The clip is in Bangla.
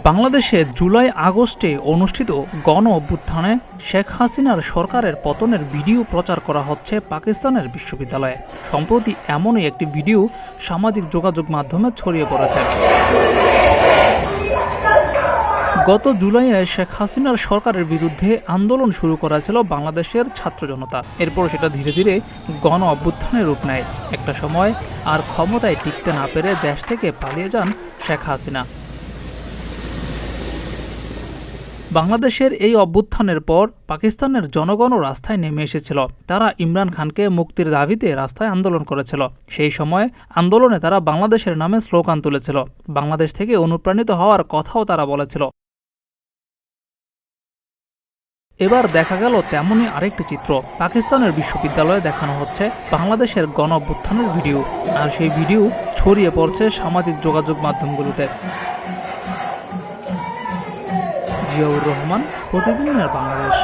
বাংলাদেশে জুলাই আগস্টে অনুষ্ঠিত গণ অভ্যুত্থানে শেখ হাসিনার সরকারের পতনের ভিডিও প্রচার করা হচ্ছে পাকিস্তানের বিশ্ববিদ্যালয়ে। সম্প্রতি এমনই একটি ভিডিও সামাজিক যোগাযোগ মাধ্যমে ছড়িয়ে পড়েছে। গত জুলাইয়ে শেখ হাসিনার সরকারের বিরুদ্ধে আন্দোলন শুরু করেছিল বাংলাদেশের ছাত্র জনতা। এরপর সেটা ধীরে ধীরে গণ অভ্যুত্থানে রূপ নেয়। একটা সময় আর ক্ষমতায় টিকতে না পেরে দেশ থেকে পালিয়ে যান শেখ হাসিনা। বাংলাদেশের এই অভ্যুত্থানের পর পাকিস্তানের জনগণও রাস্তায় নেমে এসেছিল। তারা ইমরান খানকে মুক্তির দাবিতে রাস্তায় আন্দোলন করেছিল। সেই সময় আন্দোলনে তারা বাংলাদেশের নামে স্লোগান তুলেছিল। বাংলাদেশ থেকে অনুপ্রাণিত হওয়ার কথাও তারা বলেছিল। এবার দেখা গেল তেমনই আরেকটি চিত্র। পাকিস্তানের বিশ্ববিদ্যালয়ে দেখানো হচ্ছে বাংলাদেশের গণ অভ্যুত্থানের ভিডিও, আর সেই ভিডিও ছড়িয়ে পড়ছে সামাজিক যোগাযোগ মাধ্যমগুলোতে। জিয়াউর রহমান, প্রতিদিনের বাংলাদেশ।